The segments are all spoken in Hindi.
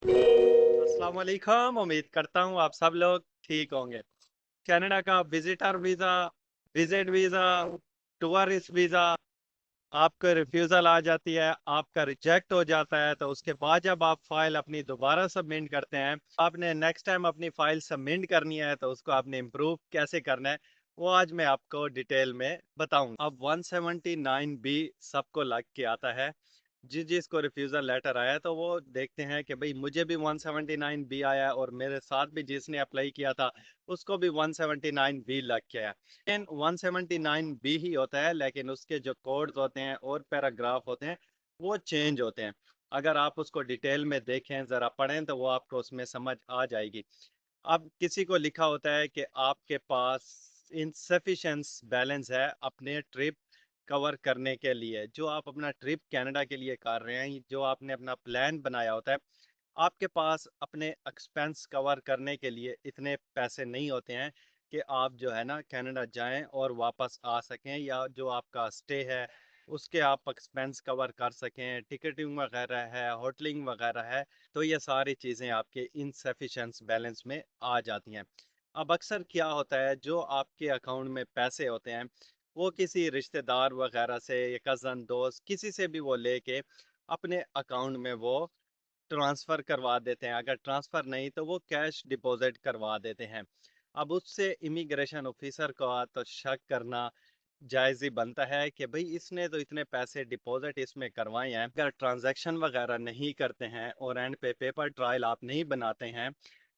अस्सलाम वालेकुम। उम्मीद करता हूँ आप सब लोग ठीक होंगे। कनाडा का visitor visa, visit visa, tourist visa, आपको रिफ्यूज़ल आ जाती है, आपका रिजेक्ट हो जाता है, तो उसके बाद जब आप फाइल अपनी दोबारा सबमिट करते हैं, आपने नेक्स्ट टाइम अपनी फाइल सबमिट करनी है, तो उसको आपने इम्प्रूव कैसे करना है, वो आज मैं आपको डिटेल में बताऊंगा। अब 179 बी सबको लग के आता है। जिसको रिफ्यूज़ल लेटर आया तो वो देखते हैं कि भाई मुझे भी 179 बी आया और मेरे साथ भी जिसने अप्लाई किया था उसको भी 179 बी लग के आया। लेकिन 179 बी ही होता है, लेकिन उसके जो कोड्स होते हैं और पैराग्राफ होते हैं वो चेंज होते हैं। अगर आप उसको डिटेल में देखें, ज़रा पढ़ें, तो वो आपको उसमें समझ आ जाएगी। अब किसी को लिखा होता है कि आपके पास इनसफिशेंस बैलेंस है अपने ट्रिप कवर करने के लिए। जो आप अपना ट्रिप कनाडा के लिए कर रहे हैं, जो आपने अपना प्लान बनाया होता है, आपके पास अपने एक्सपेंस कवर करने के लिए इतने पैसे नहीं होते हैं कि आप जो है ना कनाडा जाएं और वापस आ सकें, या जो आपका स्टे है उसके आप एक्सपेंस कवर कर सकें, टिकटिंग वगैरह है, होटलिंग वगैरह है। तो ये सारी चीज़ें आपके इनसफिशेंस बैलेंस में आ जाती हैं। अब अक्सर क्या होता है, जो आपके अकाउंट में पैसे होते हैं वो किसी रिश्तेदार वगैरह से या कज़न दोस्त किसी से भी वो लेके अपने अकाउंट में वो ट्रांसफ़र करवा देते हैं। अगर ट्रांसफ़र नहीं तो वो कैश डिपॉजिट करवा देते हैं। अब उससे इमिग्रेशन ऑफिसर का तो शक करना जायज़ ही बनता है कि भाई इसने तो इतने पैसे डिपॉजिट इसमें करवाए हैं। अगर ट्रांजैक्शन वगैरह नहीं करते हैं और एंड पे पेपर ट्रायल आप नहीं बनाते हैं,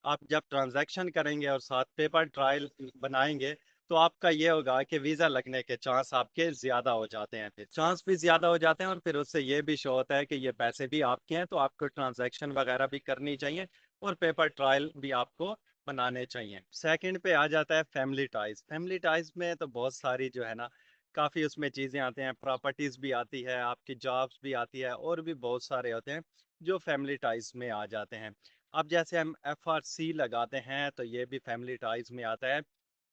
आप जब ट्रांजैक्शन करेंगे और साथ पेपर ट्रायल बनाएंगे, तो आपका ये होगा कि वीज़ा लगने के चांस आपके ज़्यादा हो जाते हैं। फिर चांस भी ज़्यादा हो जाते हैं और फिर उससे ये भी शो होता है कि ये पैसे भी आपके हैं, तो आपको ट्रांजैक्शन वगैरह भी करनी चाहिए और पेपर ट्रायल भी आपको बनाने चाहिए। सेकंड पे आ जाता है फैमिली टाइज। फैमिली टाइज में तो बहुत सारी जो है ना, काफ़ी उसमें चीज़ें आती हैं, प्रॉपर्टीज़ भी आती है, आपकी जॉब्स भी आती है, और भी बहुत सारे होते हैं जो फैमिली टाइज में आ जाते हैं। अब जैसे हम FRC लगाते हैं तो ये भी फैमिली टाइज में आता है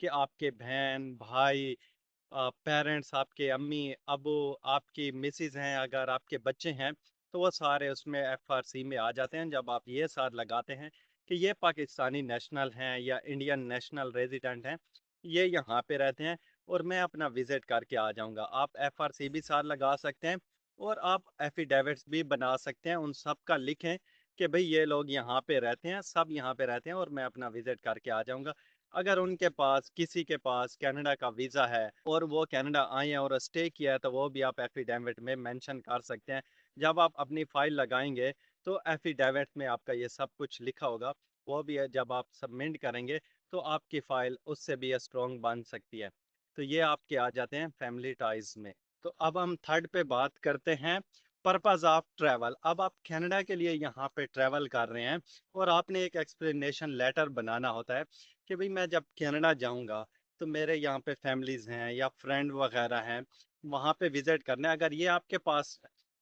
कि आपके बहन भाई, पेरेंट्स, आपके अम्मी अबू, आपकी मिसेज हैं, अगर आपके बच्चे हैं, तो वो सारे उसमें FRC में आ जाते हैं। जब आप ये साथ लगाते हैं कि ये पाकिस्तानी नेशनल हैं या इंडियन नेशनल रेजिडेंट हैं, ये यहाँ पे रहते हैं और मैं अपना विजिट करके आ जाऊँगा, आप FRC भी साथ लगा सकते हैं और आप एफिडेविट्स भी बना सकते हैं। उन सब का लिखें कि भाई ये लोग यहाँ पे रहते हैं, सब यहाँ पे रहते हैं और मैं अपना विजिट करके आ जाऊँगा। अगर उनके पास, किसी के पास कनाडा का वीज़ा है और वो कनाडा आए हैं और स्टे किया है, तो वो भी आप एफिडेविट में मेंशन कर सकते हैं। जब आप अपनी फ़ाइल लगाएंगे तो एफिडेविट में आपका ये सब कुछ लिखा होगा, वो भी है, जब आप सबमिट करेंगे तो आपकी फ़ाइल उससे भी स्ट्रॉन्ग बन सकती है। तो ये आपके आ जाते हैं फैमिली टाइज में। तो अब हम थर्ड पे बात करते हैं, पर्पज़ ऑफ ट्रैवल। अब आप कनाडा के लिए यहाँ पे ट्रैवल कर रहे हैं और आपने एक एक्सप्लेनेशन लेटर बनाना होता है कि भाई मैं जब कनाडा जाऊंगा तो मेरे यहाँ पे फैमिलीज हैं या फ्रेंड वगैरह हैं, वहाँ पे विजिट करना है। अगर ये आपके पास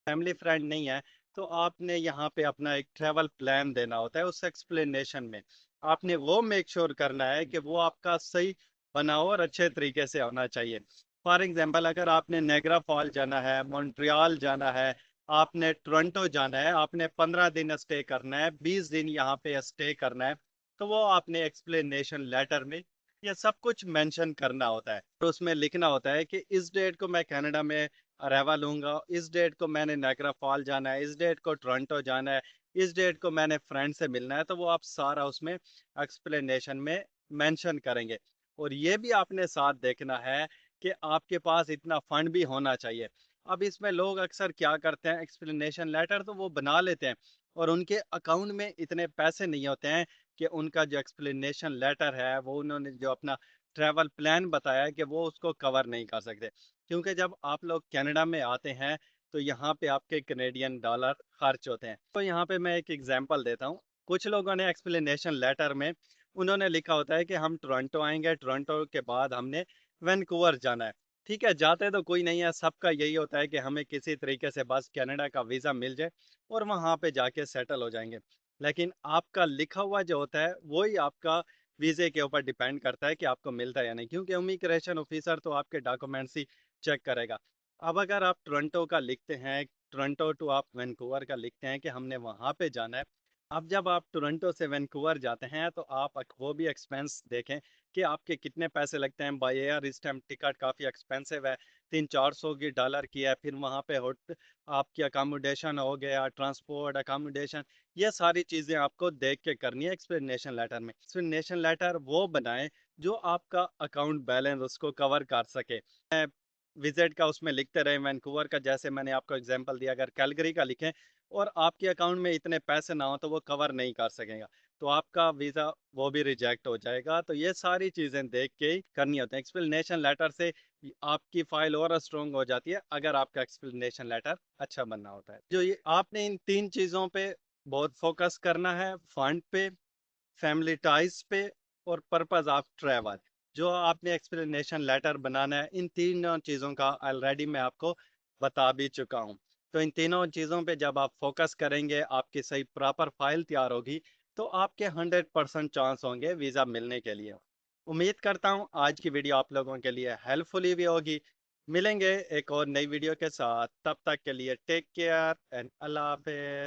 फैमिली फ्रेंड नहीं है, तो आपने यहाँ पे अपना एक ट्रैवल प्लान देना होता है। उस एक्सप्लेनेशन में आपने वो मेक श्योर करना है कि वो आपका सही बना हो और अच्छे तरीके से होना चाहिए। फॉर एग्जाम्पल, अगर आपने नेगरा फॉल जाना है, मॉन्ट्रियल जाना है, आपने टोरंटो जाना है, आपने 15 दिन स्टे करना है, 20 दिन यहाँ पे स्टे करना है, तो वो आपने एक्सप्लेनेशन लेटर में ये सब कुछ मेंशन करना होता है। तो उसमें लिखना होता है कि इस डेट को मैं कनाडा में रहवा लूंगा, इस डेट को मैंने नायग्रा फॉल जाना है, इस डेट को टोरंटो जाना है, इस डेट को मैंने फ्रेंड से मिलना है। तो वो आप सारा उसमें एक्सप्लेनेशन में मेंशन करेंगे। और ये भी आपने साथ देखना है कि आपके पास इतना फंड भी होना चाहिए। अब इसमें लोग अक्सर क्या करते हैं, एक्सप्लेनेशन लेटर तो वो बना लेते हैं और उनके अकाउंट में इतने पैसे नहीं होते हैं कि उनका जो एक्सप्लेनेशन लेटर है, वो उन्होंने जो अपना ट्रैवल प्लान बताया है कि वो उसको कवर नहीं कर सकते। क्योंकि जब आप लोग कनाडा में आते हैं तो यहाँ पे आपके कनेडियन डॉलर खर्च होते हैं। तो यहाँ पे मैं एक एग्जांपल देता हूँ। कुछ लोगों ने एक्सप्लेनेशन लेटर में उन्होंने लिखा होता है कि हम टोरंटो आएंगे, टोरंटो के बाद हमने वैंकूवर जाना है। ठीक है, जाते तो कोई नहीं है, सबका यही होता है कि हमें किसी तरीके से बस कनाडा का वीज़ा मिल जाए और वहाँ पे जाके सेटल हो जाएंगे। लेकिन आपका लिखा हुआ जो होता है वही आपका वीज़े के ऊपर डिपेंड करता है कि आपको मिलता है या नहीं, क्योंकि इमिग्रेशन ऑफिसर तो आपके डॉक्यूमेंट्स ही चेक करेगा। अब अगर आप टोरंटो का लिखते हैं, टोरंटो टू आप वैंकूवर का लिखते हैं कि हमने वहाँ पे जाना है, अब जब आप टोरंटो से वैंकूवर जाते हैं तो आप वो भी एक्सपेंस देखें कि आपके कितने पैसे लगते हैं। बाय एयर इस टाइम टिकट काफ़ी एक्सपेंसिव है, 300-400 की डॉलर की है। फिर वहाँ पे होट आपकी अकामोडेशन हो गया, ट्रांसपोर्ट अकामोडेशन, ये सारी चीज़ें आपको देख के करनी है एक्सप्लेनेशन लेटर में। एक्सप्लेनेशन लेटर वो बनाएं जो आपका अकाउंट बैलेंस उसको कवर कर सके। विजिट का उसमें लिखते रहे, वैंकूवर का जैसे मैंने आपको एग्जांपल दिया, अगर कैलगरी का लिखें और आपके अकाउंट में इतने पैसे ना हो तो वो कवर नहीं कर सकेगा, तो आपका वीज़ा वो भी रिजेक्ट हो जाएगा। तो ये सारी चीज़ें देख के ही करनी होती है। एक्सप्लेनेशन लेटर से आपकी फाइल और स्ट्रॉन्ग हो जाती है अगर आपका एक्सप्लेनेशन लेटर अच्छा बनना होता है। जो ये आपने इन तीन चीज़ों पे बहुत फोकस करना है, फंड पे, फैमिली टाइज पे और पर्पस ऑफ ट्रैवल। जो आपने एक्सप्लेनेशन लेटर बनाना है, इन तीनों चीज़ों का ऑलरेडी मैं आपको बता भी चुका हूँ। तो इन तीनों चीज़ों पे जब आप फोकस करेंगे, आपकी सही प्रॉपर फाइल तैयार होगी, तो आपके 100% चांस होंगे वीज़ा मिलने के लिए। उम्मीद करता हूँ आज की वीडियो आप लोगों के लिए हेल्पफुल भी होगी। मिलेंगे एक और नई वीडियो के साथ, तब तक के लिए टेक केयर एंड अल्लाह हाफिज़।